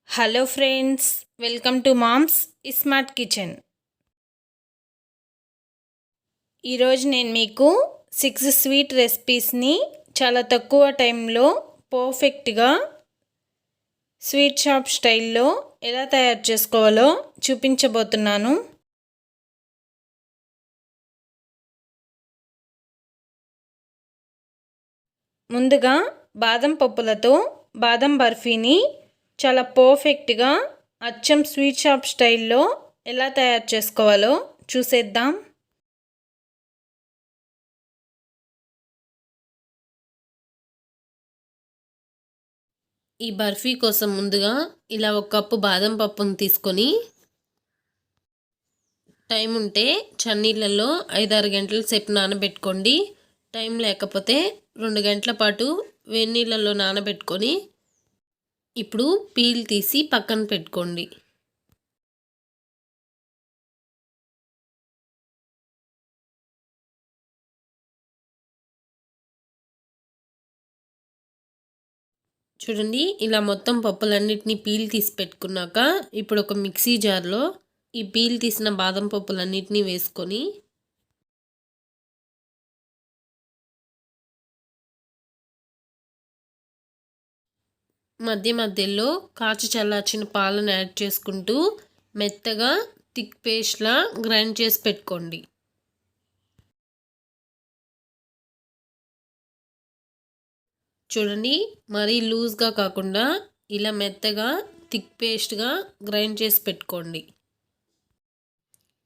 Hello friends, welcome to mom's smart kitchen. ఈరోజు నేను మీకు 6 స్వీట్ రెసిపీస్ని చాలా తక్కువ టైంలో పర్ఫెక్ట్గా స్వీట్ షాప్ స్టైల్లో ఎలా తయారు చేసుకోవాలో చూపించబోతున్నాను. ముందుగా బాదం పప్పులతో బాదం బర్ఫీని చాలా పర్ఫెక్ట్గా అచ్చం స్వీట్ షాప్ స్టైల్లో ఎలా తయారు చేసుకోవాలో చూసేద్దాం. ఈ బర్ఫీ కోసం ముందుగా ఇలా ఒక కప్పు బాదం పప్పును తీసుకొని టైం ఉంటే చన్నీళ్ళల్లో 5-6 గంటల సేపు నానబెట్టుకోండి. టైం లేకపోతే 2 గంటల పాటు వేడి నీళ్ళల్లో నానబెట్టుకొని ఇప్పుడు పీల్ తీసి పక్కన పెట్టుకోండి. చూడండి, ఇలా మొత్తం పప్పులన్నిటినీ పీల్ తీసి పెట్టుకున్నాక ఇప్పుడు ఒక మిక్సీ జార్లో ఈ పీల్ తీసిన బాదం పప్పులన్నిటినీ వేసుకొని మధ్య మధ్యలో కాచి చల్లార్చిన పాలను యాడ్ చేసుకుంటూ మెత్తగా థిక్ పేస్ట్లా గ్రైండ్ చేసి పెట్టుకోండి. చూడండి, మరీ లూజ్గా కాకుండా ఇలా మెత్తగా థిక్ పేస్ట్గా గ్రైండ్ చేసి పెట్టుకోండి.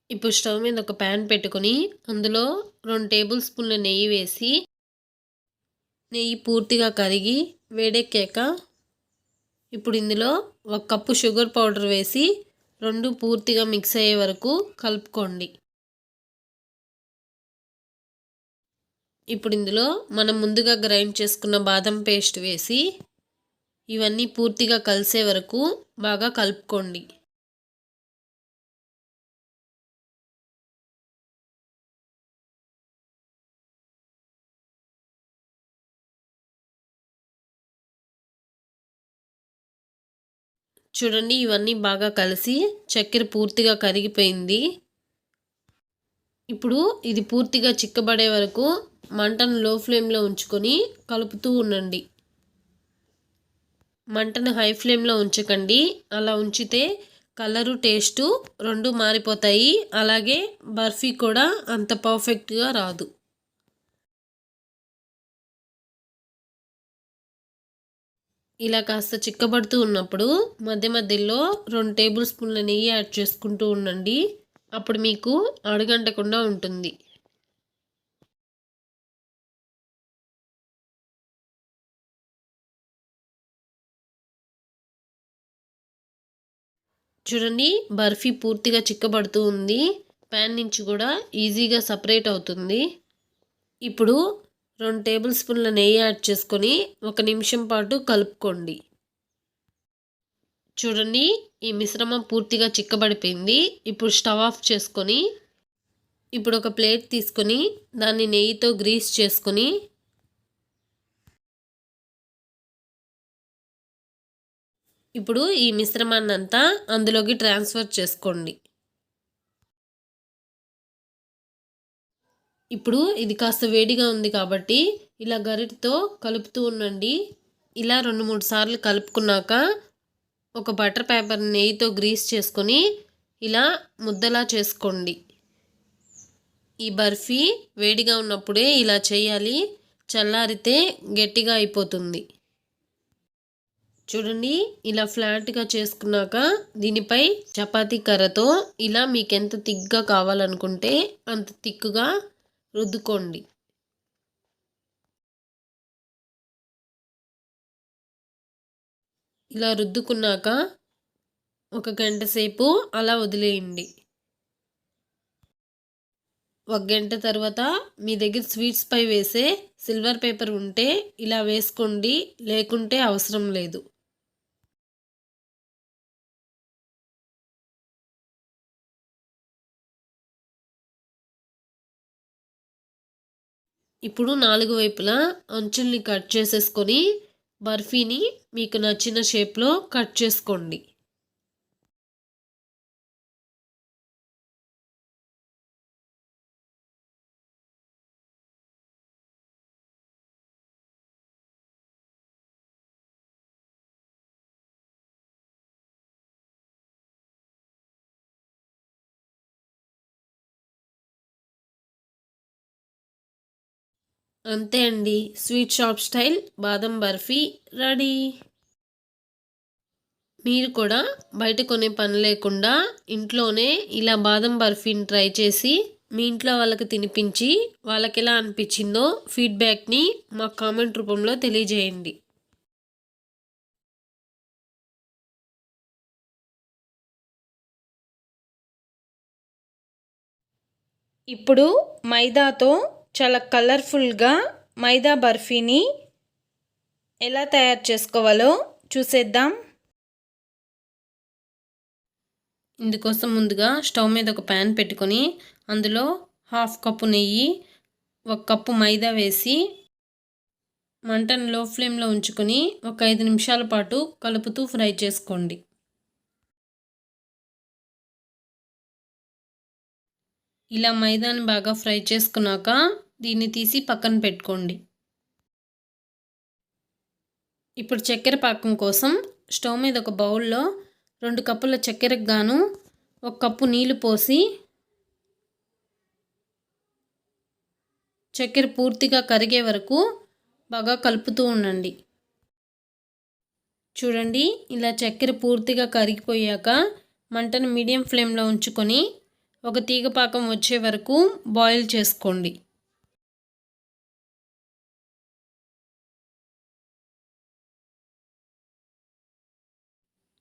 ఇప్పుడు స్టవ్ మీద ఒక ప్యాన్ పెట్టుకొని అందులో 2 టేబుల్ స్పూన్ల నెయ్యి వేసి నెయ్యి పూర్తిగా కరిగి వేడెక్కాక ఇప్పుడు ఇందులో 1 కప్పు షుగర్ పౌడర్ వేసి 2 పూర్తిగా మిక్స్ అయ్యే వరకు కలుపుకోండి. ఇప్పుడు ఇందులో మనం ముందుగా గ్రైండ్ చేసుకున్న బాదం పేస్ట్ వేసి ఇవన్నీ పూర్తిగా కలిసే వరకు బాగా కలుపుకోండి. చూడండి, ఇవన్నీ బాగా కలిసి చక్కెర పూర్తిగా కరిగిపోయింది. ఇప్పుడు ఇది పూర్తిగా చిక్కబడే వరకు మంటను లో ఫ్లేమ్లో ఉంచుకొని కలుపుతూ ఉండండి. మంటను హై ఫ్లేమ్లో ఉంచకండి. అలా ఉంచితే కలరు టేస్టు 2 మారిపోతాయి. అలాగే బర్ఫీ కూడా అంత పర్ఫెక్ట్గా రాదు. ఇలా కాస్త చిక్కబడుతూ ఉన్నప్పుడు మధ్య మధ్యలో 2 టేబుల్ స్పూన్ల నెయ్యి యాడ్ చేసుకుంటూ ఉండండి. అప్పుడు మీకు అడుగంటకుండా ఉంటుంది. చూడండి, బర్ఫీ పూర్తిగా చిక్కబడుతూ ఉంది. ప్యాన్ నుంచి కూడా ఈజీగా సపరేట్ అవుతుంది. ఇప్పుడు 2 టేబుల్ స్పూన్ల నెయ్యి యాడ్ చేసుకొని 1 నిమిషం పాటు కలుపుకోండి. చూడండి, ఈ మిశ్రమం పూర్తిగా చిక్కబడిపోయింది. ఇప్పుడు స్టవ్ ఆఫ్ చేసుకొని ఇప్పుడు ఒక ప్లేట్ తీసుకొని దాన్ని నెయ్యితో గ్రీస్ చేసుకొని ఇప్పుడు ఈ మిశ్రమాన్ని అంతా అందులోకి ట్రాన్స్ఫర్ చేసుకోండి. ఇప్పుడు ఇది కాస్త వేడిగా ఉంది కాబట్టి ఇలా గరిటతో కలుపుతూ ఉండండి. ఇలా 2-3 సార్లు కలుపుకున్నాక ఒక బటర్ పేపర్ నెయ్యితో గ్రీస్ చేసుకొని ఇలా ముద్దలా చేసుకోండి. ఈ బర్ఫీ వేడిగా ఉన్నప్పుడే ఇలా చేయాలి, చల్లారితే గట్టిగా అయిపోతుంది. చూడండి, ఇలా ఫ్లాట్గా చేసుకున్నాక దీనిపై చపాతీ కర్రతో ఇలా మీకు ఎంత థిక్గా కావాలనుకుంటే అంత థిక్గా రుద్దుకోండి. ఇలా రుద్దుకున్నాక 1 గంట సేపు అలా వదిలేయండి. 1 గంట తర్వాత మీ దగ్గర స్వీట్స్ పై వేసే సిల్వర్ పేపర్ ఉంటే ఇలా వేసుకోండి, లేకుంటే అవసరం లేదు. ఇప్పుడు 4 వైపులా అంచుల్ని కట్ చేసేసుకొని బర్ఫీని మీకు నచ్చిన షేప్లో కట్ చేసుకోండి. అంతే అండి, స్వీట్ షాప్ స్టైల్ బాదం బర్ఫీ రెడీ. మీరు కూడా బయట కొనే పని లేకుండా ఇంట్లోనే ఇలా బాదం బర్ఫీని ట్రై చేసి మీ ఇంట్లో వాళ్ళకి తినిపించి వాళ్ళకి ఎలా అనిపించిందో ఫీడ్బ్యాక్ని మా కామెంట్ రూపంలో తెలియజేయండి. ఇప్పుడు మైదాతో చాలా కలర్ఫుల్గా మైదా బర్ఫీని ఎలా తయారు చేసుకోవాలో చూసేద్దాం. ఇందుకోసం ముందుగా స్టవ్ మీద ఒక ప్యాన్ పెట్టుకొని అందులో 1/2 కప్పు నెయ్యి, 1 కప్పు మైదా వేసి మంటను లో ఫ్లేమ్లో ఉంచుకొని ఒక 5 నిమిషాల పాటు కలుపుతూ ఫ్రై చేసుకోండి. ఇలా మైదాని బాగా ఫ్రై చేసుకున్నాక దీన్ని తీసి పక్కన పెట్టుకోండి. ఇప్పుడు చక్కెర పాకం కోసం స్టవ్ మీద ఒక బౌల్లో 2 కప్పుల చక్కెరకు గాను 1 కప్పు నీళ్లు పోసి చక్కెర పూర్తిగా కరిగే వరకు బాగా కలుపుతూ ఉండండి. చూడండి, ఇలా చక్కెర పూర్తిగా కరిగిపోయాక మంటను మీడియం ఫ్లేమ్లో ఉంచుకొని ఒక తీగ పాకం వచ్చే వరకు బాయిల్ చేసుకోండి.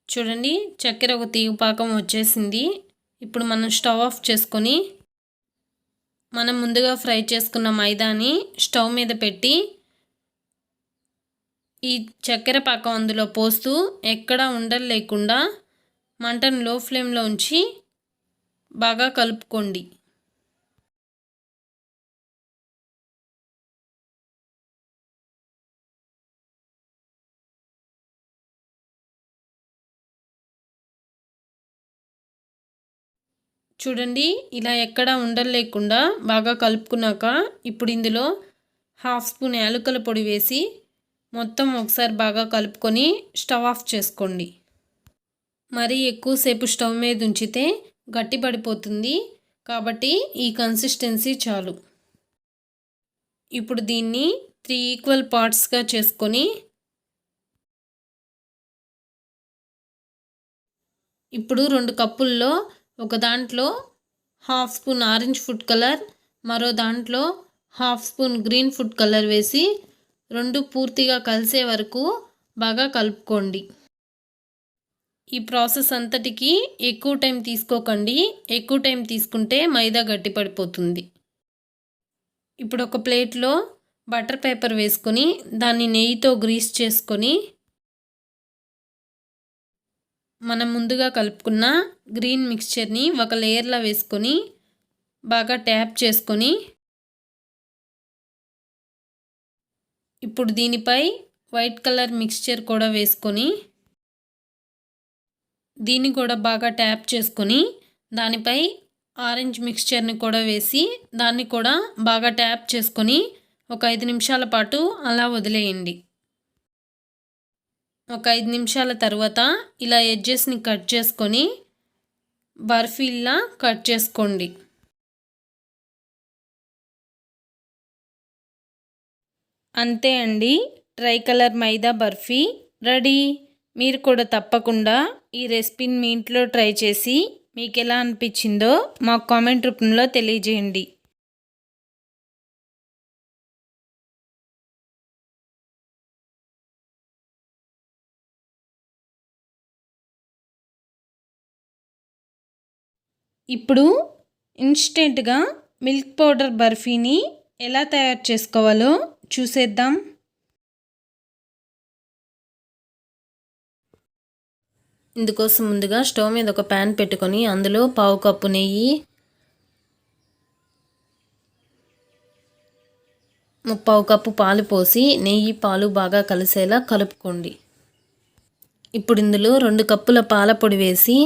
చూడండి, చక్కెర ఒక తీగ పాకం వచ్చేసింది. ఇప్పుడు మనం స్టవ్ ఆఫ్ చేసుకొని మనం ముందుగా ఫ్రై చేసుకున్న మైదాని స్టవ్ మీద పెట్టి ఈ చక్కెర పాకం అందులో పోస్తూ ఎక్కడా ఉండలు లేకుండా మంటను లో ఫ్లేమ్లో ఉంచి బాగా కలుపుకోండి. చూడండి, ఇలా ఎక్కడా ఉండలు లేకుండా బాగా కలుపుకున్నాక ఇప్పుడు ఇందులో 1/2 స్పూన్ యాలకుల పొడి వేసి మొత్తం ఒకసారి బాగా కలుపుకొని స్టవ్ ఆఫ్ చేసుకోండి. మరీ ఎక్కువసేపు స్టవ్ మీద ఉంచితే గట్టి పడిపోతుంది కాబట్టి ఈ కన్సిస్టెన్సీ చాలు. ఇప్పుడు దీన్ని 3 ఈక్వల్ పార్ట్స్గా చేసుకొని ఇప్పుడు 2 కప్పుల్లో ఒక దాంట్లో 1/2 స్పూన్ ఆరెంజ్ ఫుడ్ కలర్, మరో దాంట్లో 1/2 స్పూన్ గ్రీన్ ఫుడ్ కలర్ వేసి 2 పూర్తిగా కలిసే వరకు బాగా కలుపుకోండి. ఈ ప్రాసెస్ అంతటికి ఎక్కువ టైం తీసుకోకండి, ఎక్కువ టైం తీసుకుంటే మైదా గట్టి పడిపోతుంది. ఇప్పుడు ఒక ప్లేట్లో బటర్ పేపర్ వేసుకొని దాన్ని నెయ్యితో గ్రీస్ చేసుకొని మనం ముందుగా కలుపుకున్న గ్రీన్ మిక్స్చర్ని ఒక లేయర్లా వేసుకొని బాగా ట్యాప్ చేసుకొని ఇప్పుడు దీనిపై వైట్ కలర్ మిక్స్చర్ కూడా వేసుకొని దీన్ని కూడా బాగా ట్యాప్ చేసుకొని దానిపై ఆరెంజ్ మిక్స్చర్ని కూడా వేసి దాన్ని కూడా బాగా ట్యాప్ చేసుకొని ఒక 5 నిమిషాల పాటు అలా వదిలేయండి. ఒక 5 నిమిషాల తర్వాత ఇలా ఎడ్జెస్ని కట్ చేసుకొని బర్ఫీలా కట్ చేసుకోండి. అంతే అండి, ట్రై కలర్ మైదా బర్ఫీ రెడీ. మీరు కూడా తప్పకుండా ఈ రెసిపీని మీ ఇంట్లో ట్రై చేసి మీకు ఎలా అనిపించిందో మాకు కామెంట్ రూపంలో తెలియజేయండి. ఇప్పుడు ఇన్స్టెంట్గా మిల్క్ పౌడర్ బర్ఫీని ఎలా తయారు చేసుకోవాలో చూసేద్దాం. ఇందుకోసం ముందుగా స్టవ్ మీద ఒక ప్యాన్ పెట్టుకొని అందులో 1/2 కప్పు నెయ్యి, 1/2 కప్పు పాలు పోసి నెయ్యి పాలు బాగా కలిసేలా కలుపుకోండి. ఇప్పుడు ఇందులో 2 కప్పుల పాల పొడి వేసి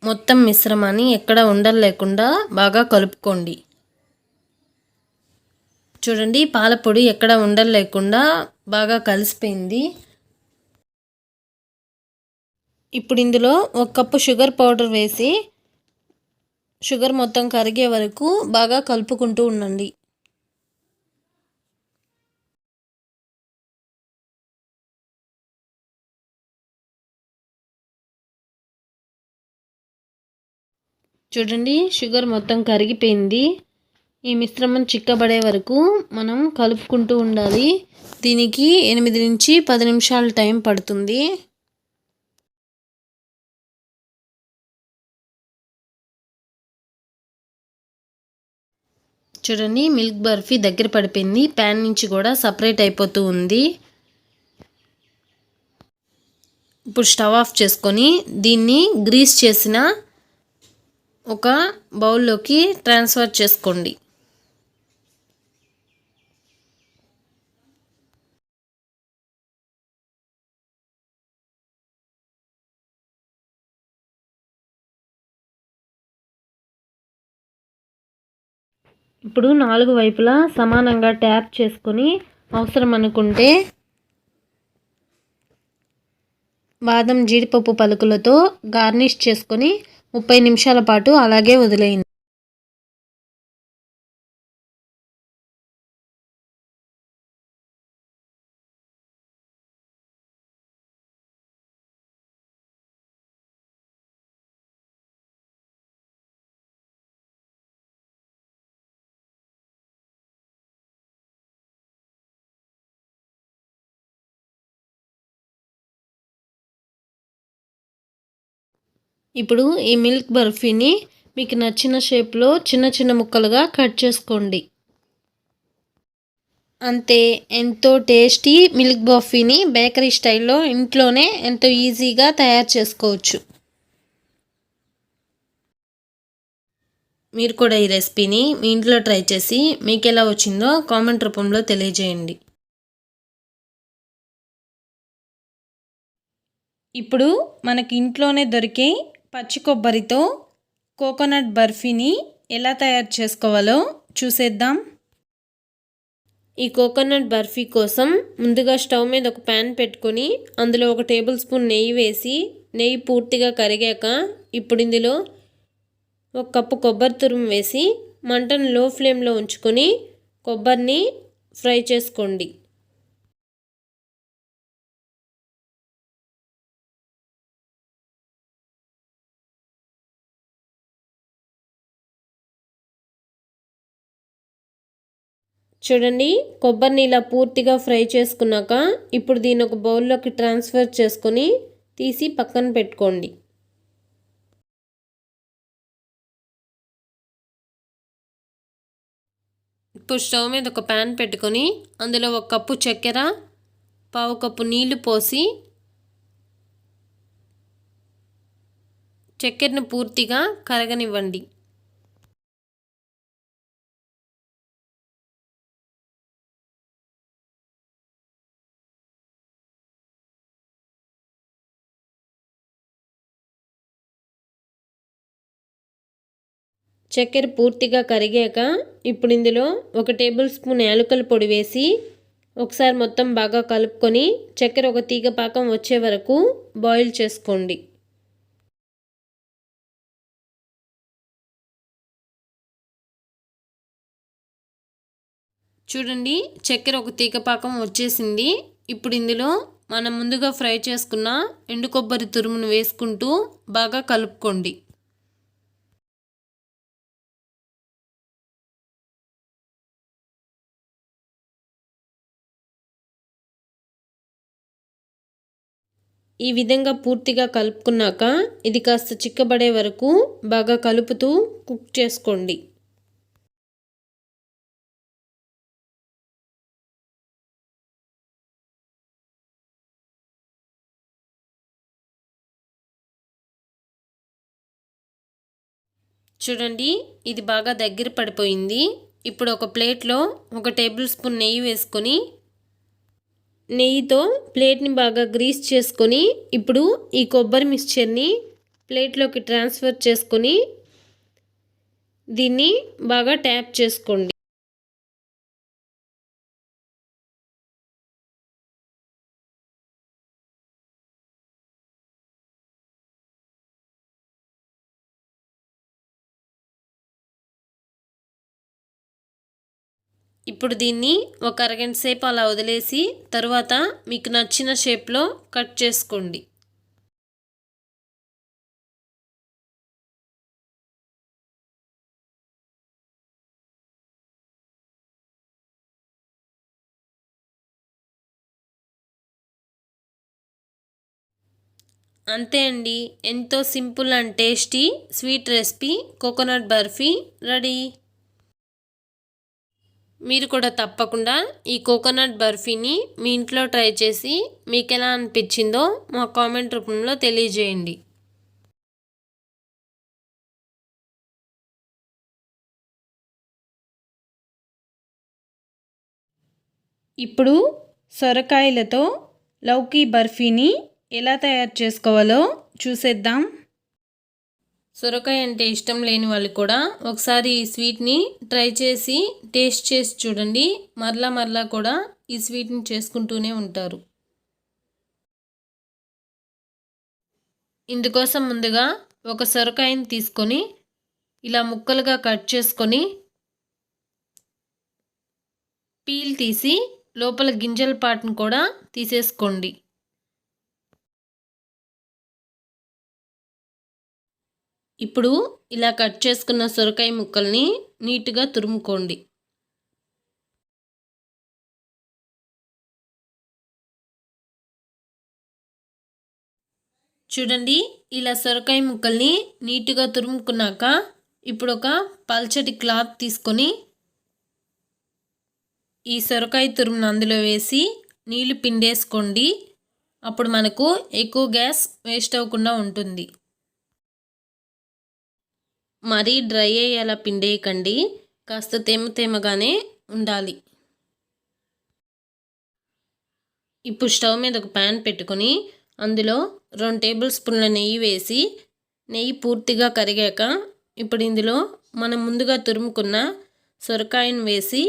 మొత్తం మిశ్రమాన్ని ఎక్కడ ఉండలు లేకుండా బాగా కలుపుకోండి. చూడండి, పాల పొడి ఎక్కడ ఉండలు లేకుండా బాగా కలిసిపోయింది. ఇప్పుడు ఇందులో 1 కప్పు షుగర్ పౌడర్ వేసి షుగర్ మొత్తం కరిగే వరకు బాగా కలుపుకుంటూ ఉండండి. చూడండి, షుగర్ మొత్తం కరిగిపోయింది. ఈ మిశ్రమం చిక్కబడే వరకు మనం కలుపుకుంటూ ఉండాలి. దీనికి 8 నుంచి 10 నిమిషాలు టైం పడుతుంది. చూడండి, మిల్క్ బర్ఫీ దగ్గర పడిపోయింది. ప్యాన్ నుంచి కూడా సపరేట్ అయిపోతూ ఉంది. ఇప్పుడు స్టవ్ ఆఫ్ చేసుకొని దీన్ని గ్రీస్ చేసిన ఒక బౌల్లోకి ట్రాన్స్ఫర్ చేసుకోండి. ఇప్పుడు 4 వైపులా సమానంగా ట్యాప్ చేసుకొని అవసరం అనుకుంటే బాదం జీడిపప్పు పలుకులతో గార్నిష్ చేసుకొని 30 నిమిషాల పాటు అలాగే వదిలేయండి. ఇప్పుడు ఈ మిల్క్ బర్ఫీని మీకు నచ్చిన షేప్లో చిన్న చిన్న ముక్కలుగా కట్ చేసుకోండి. అంతే, ఎంతో టేస్టీ మిల్క్ బర్ఫీని బేకరీ స్టైల్లో ఇంట్లోనే ఎంతో ఈజీగా తయారు చేసుకోవచ్చు. మీరు కూడా ఈ రెసిపీని మీ ఇంట్లో ట్రై చేసి మీకు ఎలా వచ్చిందో కామెంట్ రూపంలో తెలియజేయండి. ఇప్పుడు మనకి ఇంట్లోనే దొరికే పచ్చి కొబ్బరితో కోకోనట్ బర్ఫీని ఎలా తయారు చేసుకోవాలో చూసేద్దాం. ఈ కోకోనట్ బర్ఫీ కోసం ముందుగా స్టవ్ మీద ఒక ప్యాన్ పెట్టుకొని అందులో 1 టేబుల్ స్పూన్ నెయ్యి వేసి, నెయ్యి పూర్తిగా కరిగాక ఇప్పుడు ఇందులో 1 కప్పు కొబ్బరి తురుము వేసి మంటను లో ఫ్లేమ్లో ఉంచుకొని కొబ్బరిని ఫ్రై చేసుకోండి. చూడండి, కొబ్బరిని ఇలా పూర్తిగా ఫ్రై చేసుకున్నాక ఇప్పుడు దీన్ని ఒక బౌల్లోకి ట్రాన్స్ఫర్ చేసుకొని తీసి పక్కన పెట్టుకోండి. ఇప్పుడు స్టవ్ మీద ఒక ప్యాన్ పెట్టుకొని అందులో 1 కప్పు చక్కెర, 1/2 కప్పు నీళ్లు పోసి చక్కెరను పూర్తిగా కరగనివ్వండి. చక్కెర పూర్తిగా కరిగాక ఇప్పుడు ఇందులో 1 టేబుల్ స్పూన్ యాలకుల పొడి వేసి ఒకసారి మొత్తం బాగా కలుపుకొని చక్కెర ఒక తీగ పాకం వచ్చే వరకు బాయిల్ చేసుకోండి. చూడండి, చక్కెర ఒక తీగ పాకం వచ్చేసింది. ఇప్పుడు ఇందులో మనం ముందుగా ఫ్రై చేసుకున్న ఎండు కొబ్బరి తురుమును వేసుకుంటూ బాగా కలుపుకోండి. ఈ విధంగా పూర్తిగా కలుపుకున్నాక ఇది కాస్త చిక్కబడే వరకు బాగా కలుపుతూ కుక్ చేసుకోండి. చూడండి, ఇది బాగా దగ్గర పడిపోయింది. ఇప్పుడు ఒక ప్లేట్లో 1 టేబుల్ స్పూన్ నెయ్యి వేసుకొని నెయ్యితో ప్లేట్ని బాగా గ్రీస్ చేసుకొని ఇప్పుడు ఈ కొబ్బరి మిక్స్చర్ని ప్లేట్లోకి ట్రాన్స్ఫర్ చేసుకొని దీన్ని బాగా ట్యాప్ చేసుకోండి. ఇప్పుడు దీన్ని ఒక అరగంట సేపు అలా వదిలేసి తర్వాత మీకు నచ్చిన షేప్లో కట్ చేసుకోండి. అంతే అండి, ఎంతో simple and tasty sweet recipe coconut barfi ready. మీరు కూడా తప్పకుండా ఈ కోకోనట్ బర్ఫీని మీ ఇంట్లో ట్రై చేసి మీకు ఎలా అనిపించిందో మా కామెంట్ రూపంలో తెలియజేయండి. ఇప్పుడు సొరకాయలతో లౌకీ బర్ఫీని ఎలా తయారు చేసుకోవాలో చూసేద్దాం. సొరకాయ అంటే ఇష్టం లేని వాళ్ళు కూడా ఒకసారి ఈ స్వీట్ని ట్రై చేసి టేస్ట్ చేసి చూడండి. మరలా మరలా కూడా ఈ స్వీట్ని చేసుకుంటూనే ఉంటారు. ఇందుకోసం ముందుగా ఒక సొరకాయని తీసుకొని ఇలా ముక్కలుగా కట్ చేసుకొని పీల్ తీసి లోపల గింజల పాటును కూడా తీసేసుకోండి. ఇప్పుడు ఇలా కట్ చేసుకున్న సొరకాయ ముక్కల్ని నీట్గా తురుముకోండి. చూడండి, ఇలా సొరకాయ ముక్కల్ని నీట్గా తురుముకున్నాక ఇప్పుడు ఒక పల్చటి క్లాత్ తీసుకొని ఈ సొరకాయ తురుమును అందులో వేసి నీళ్లు పిండేసుకోండి. అప్పుడు మనకు ఎక్కువ గ్యాస్ వేస్ట్ అవ్వకుండా ఉంటుంది. మరీ డ్రై అయ్యేలా పిండేయకండి, కాస్త తేమ తేమగానే ఉండాలి. ఇప్పుడు స్టవ్ మీద ఒక ప్యాన్ పెట్టుకొని అందులో 2 టేబుల్ స్పూన్ల నెయ్యి వేసి నెయ్యి పూర్తిగా కరిగాక ఇప్పుడు ఇందులో మనం ముందుగా తురుముకున్న సొరకాయను వేసి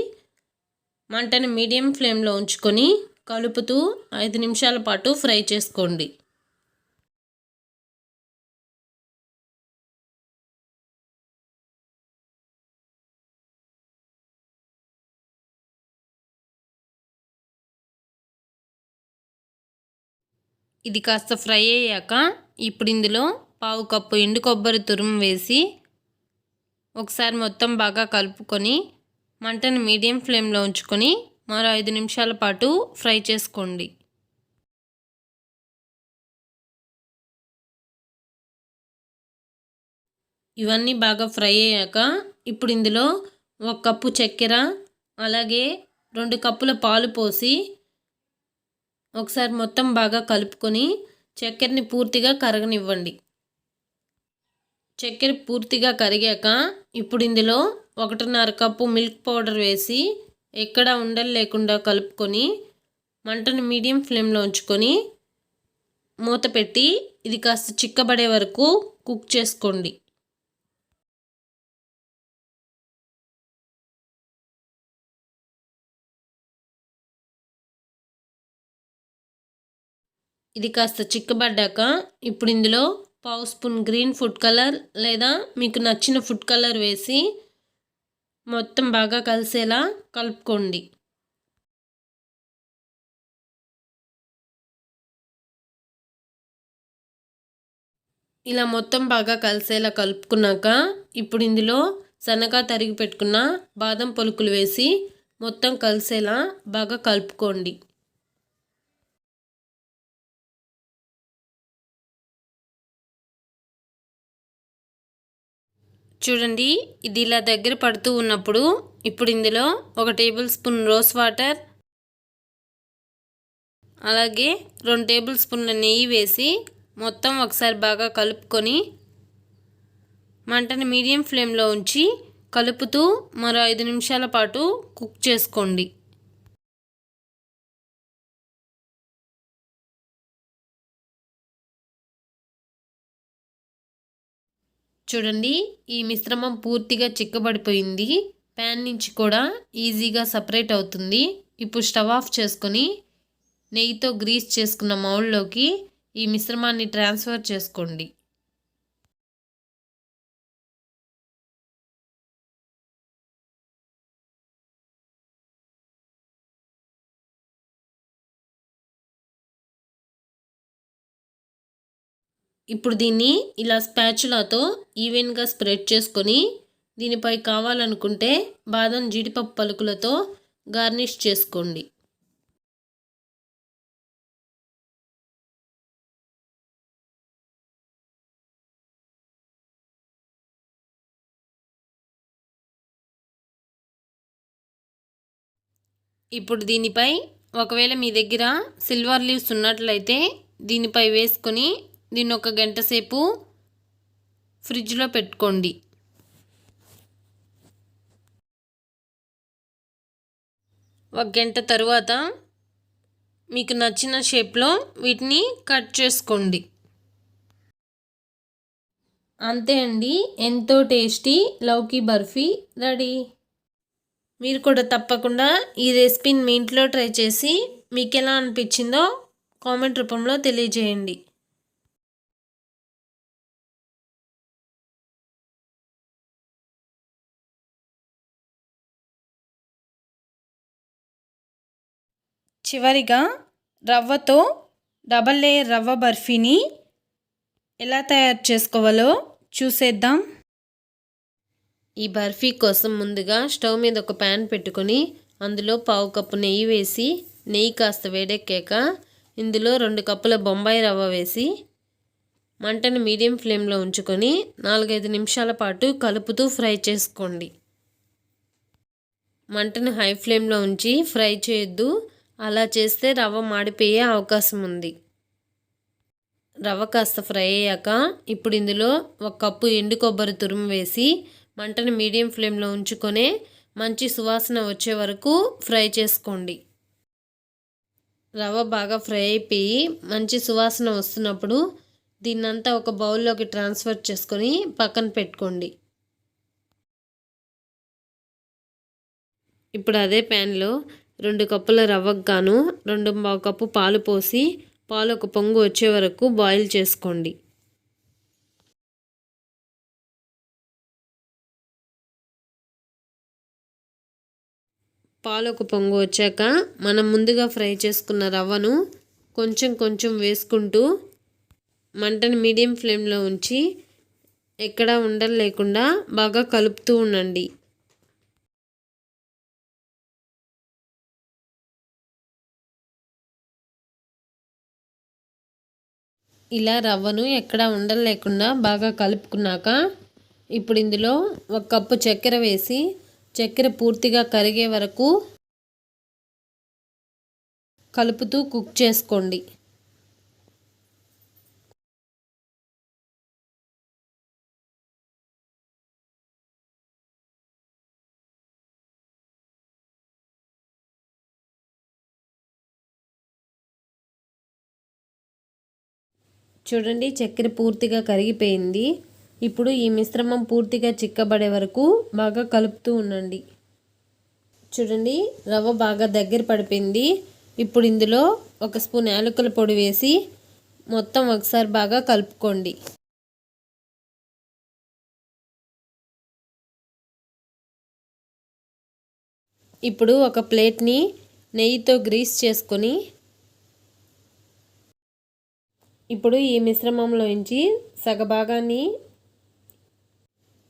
మంటను మీడియం ఫ్లేమ్లో ఉంచుకొని కలుపుతూ 5 నిమిషాల పాటు ఫ్రై చేసుకోండి. ఇది కాస్త ఫ్రై అయ్యాక ఇప్పుడు ఇందులో 1/2 కప్పు ఎండు కొబ్బరి తురుము వేసి ఒకసారి మొత్తం బాగా కలుపుకొని మంటను మీడియం ఫ్లేమ్లో ఉంచుకొని మరో 5 నిమిషాల పాటు ఫ్రై చేసుకోండి. ఇవన్నీ బాగా ఫ్రై అయ్యాక ఇప్పుడు ఇందులో 1 కప్పు చక్కెర అలాగే 2 కప్పుల పాలు పోసి ఒకసారి మొత్తం బాగా కలుపుకొని చక్కెరని పూర్తిగా కరగనివ్వండి. చక్కెర పూర్తిగా కరిగాక ఇప్పుడు ఇందులో 1.5 కప్పు మిల్క్ పౌడర్ వేసి ఎక్కడ ఉండలు లేకుండా కలుపుకొని మంటను మీడియం ఫ్లేమ్లో ఉంచుకొని మూత పెట్టి ఇది కాస్త చిక్కబడే వరకు కుక్ చేసుకోండి. ఇది కాస్త చిక్కబడ్డాక ఇప్పుడు ఇందులో 1/2 స్పూన్ గ్రీన్ ఫుడ్ కలర్ లేదా మీకు నచ్చిన ఫుడ్ కలర్ వేసి మొత్తం బాగా కలిసేలా కలుపుకోండి. ఇలా మొత్తం బాగా కలిసేలా కలుపుకున్నాక ఇప్పుడు ఇందులో సన్నగా తరిగి పెట్టుకున్న బాదం పలుకులు వేసి మొత్తం కలిసేలా బాగా కలుపుకోండి. చూడండి, ఇది ఇలా దగ్గర పడుతూ ఉన్నప్పుడు ఇప్పుడు ఇందులో 1 టేబుల్ స్పూన్ రోజ్ వాటర్ అలాగే 2 టేబుల్ స్పూన్ల నెయ్యి వేసి మొత్తం ఒకసారి బాగా కలుపుకొని మంటను మీడియం ఫ్లేమ్లో ఉంచి కలుపుతూ మరో 5 నిమిషాల పాటు కుక్ చేసుకోండి. చూడండి, ఈ మిశ్రమం పూర్తిగా చిక్కబడిపోయింది. ప్యాన్ నుంచి కూడా ఈజీగా సపరేట్ అవుతుంది. ఇప్పుడు స్టవ్ ఆఫ్ చేసుకొని నెయ్యితో గ్రీస్ చేసుకున్న మౌల్డ్లోకి ఈ మిశ్రమాన్ని ట్రాన్స్ఫర్ చేసుకోండి. ఇప్పుడు దీన్ని ఇలా స్పాచులాతో ఈవెన్గా స్ప్రెడ్ చేసుకొని దీనిపై కావాలనుకుంటే బాదం జీడిపప్పు పలుకులతో గార్నిష్ చేసుకోండి. ఇప్పుడు దీనిపై ఒకవేళ మీ దగ్గర సిల్వర్ లీవ్స్ ఉన్నట్లయితే దీనిపై వేసుకొని దీన్ని ఒక గంట సేపు ఫ్రిడ్జ్లో పెట్టుకోండి. ఒక గంట తరువాత మీకు నచ్చిన షేప్లో వీటిని కట్ చేసుకోండి. అంతే అండి, ఎంతో టేస్టీ లౌకీ బర్ఫీ రెడీ. మీరు కూడా తప్పకుండా ఈ రెసిపీని మీ ఇంట్లో ట్రై చేసి మీకు ఎలా అనిపించిందో కామెంట్ రూపంలో తెలియజేయండి. చివరిగా రవ్వతో డబల్ లేయర్ రవ్వ బర్ఫీని ఎలా తయారు చేసుకోవాలో చూసేద్దాం. ఈ బర్ఫీ కోసం ముందుగా స్టవ్ మీద ఒక ప్యాన్ పెట్టుకొని అందులో 1/2 కప్పు నెయ్యి వేసి నెయ్యి కాస్త వేడెక్కాక ఇందులో 2 కప్పుల బొంబాయి రవ్వ వేసి మంటను మీడియం ఫ్లేమ్లో ఉంచుకొని 4-5 నిమిషాల పాటు కలుపుతూ ఫ్రై చేసుకోండి. మంటను హై ఫ్లేమ్లో ఉంచి ఫ్రై చేయొద్దు, అలా చేస్తే రవ్వ మాడిపోయే అవకాశం ఉంది. రవ్వ కాస్త ఫ్రై అయ్యాక ఇప్పుడు ఇందులో 1 కప్పు ఎండు కొబ్బరి తురుము వేసి మంటను మీడియం ఫ్లేమ్లో ఉంచుకొని మంచి సువాసన వచ్చే వరకు ఫ్రై చేసుకోండి. రవ్వ బాగా ఫ్రై అయిపోయి మంచి సువాసన వస్తున్నప్పుడు దీన్నంతా ఒక బౌల్లోకి ట్రాన్స్ఫర్ చేసుకొని పక్కన పెట్టుకోండి. ఇప్పుడు అదే ప్యాన్లో 2 కప్పుల రవ్వకు గాను 2.5 కప్పు పాలు పోసి పాలు ఒక పొంగు వచ్చే వరకు బాయిల్ చేసుకోండి. పాలు ఒక పొంగు వచ్చాక మనం ముందుగా ఫ్రై చేసుకున్న రవ్వను కొంచెం కొంచెం వేసుకుంటూ మంటను మీడియం ఫ్లేమ్లో ఉంచి ఎక్కడా ఉండలు లేకుండా బాగా కలుపుతూ ఉండండి. ఇలా రవ్వను ఎక్కడా ఉండలు లేకుండా బాగా కలుపుకున్నాక ఇప్పుడు ఇందులో 1 కప్పు చక్కెర వేసి చక్కెర పూర్తిగా కరిగే వరకు కలుపుతూ కుక్ చేసుకోండి. చూడండి, చక్కెర పూర్తిగా కరిగిపోయింది. ఇప్పుడు ఈ మిశ్రమం పూర్తిగా చిక్కబడే వరకు బాగా కలుపుతూ ఉండండి. చూడండి, రవ్వ బాగా దగ్గర పడిపోయింది. ఇప్పుడు ఇందులో 1 స్పూన్ యాలకుల పొడి వేసి మొత్తం ఒకసారి బాగా కలుపుకోండి. ఇప్పుడు ఒక ప్లేట్ని నెయ్యితో గ్రీస్ చేసుకొని ఇప్పుడు ఈ మిశ్రమంలోంచి సగభాగాన్ని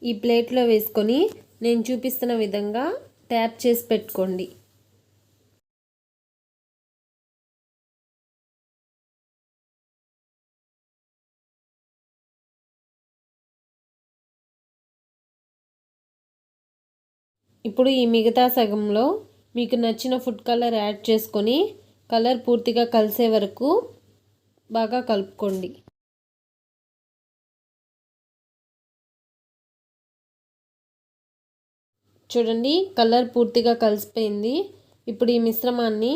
ఈ ప్లేట్లో వేసుకొని నేను చూపిస్తున్న విధంగా ట్యాప్ చేసి పెట్టుకోండి. ఇప్పుడు ఈ మిగతా సగంలో మీకు నచ్చిన ఫుడ్ కలర్ యాడ్ చేసుకొని కలర్ పూర్తిగా కలిసే వరకు బాగా కలుపుకోండి. చూడండి, కలర్ పూర్తిగా కలిసిపోయింది. ఇప్పుడు ఈ మిశ్రమాన్ని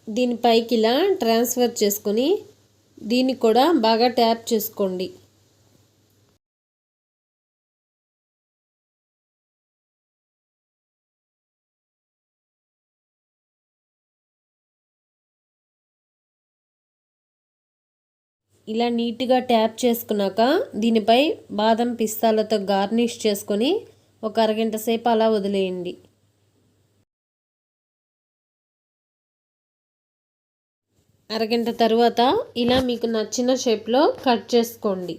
దీనిపైకి ఇలా ట్రాన్స్ఫర్ చేసుకొని దీన్ని కూడా బాగా ట్యాప్ చేసుకోండి. ఇలా నీట్గా ట్యాప్ చేసుకున్నాక దీనిపై బాదం పిస్తాలతో గార్నిష్ చేసుకొని ఒక అరగంట సేపు అలా వదిలేయండి. అరగంట తర్వాత ఇలా మీకు నచ్చిన షేప్లో కట్ చేసుకోండి.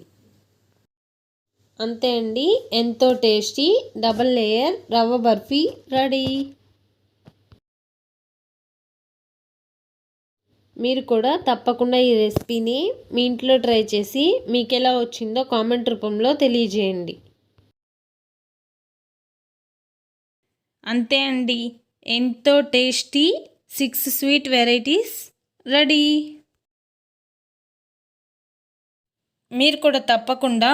అంతే అండి, ఎంతో టేస్టీ డబల్ లేయర్ రవ్వ బర్ఫీ రెడీ. మీరు కూడా తప్పకుండా ఈ రెసిపీని మీ ఇంట్లో ట్రై చేసి మీకు ఎలా వచ్చిందో కామెంట్ రూపంలో తెలియజేయండి. అంతే అండి, ఎంతో టేస్టీ 6 స్వీట్ వెరైటీస్ రెడీ. మీరు కూడా తప్పకుండా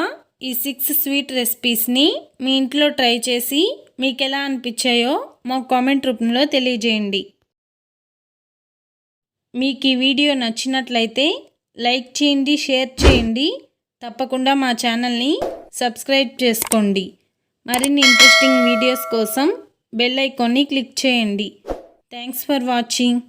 ఈ 6 స్వీట్ రెసిపీస్ని మీ ఇంట్లో ట్రై చేసి మీకు ఎలా అనిపించాయో మా కామెంట్ రూపంలో తెలియజేయండి. మీకు ఈ వీడియో నచ్చినట్లయితే లైక్ చేయండి, షేర్ చేయండి. తప్పకుండా మా ఛానల్ని సబ్స్క్రైబ్ చేసుకోండి. మరిన్ని ఇంట్రెస్టింగ్ వీడియోస్ కోసం బెల్ ఐకాన్ని క్లిక్ చేయండి. Thanks for watching.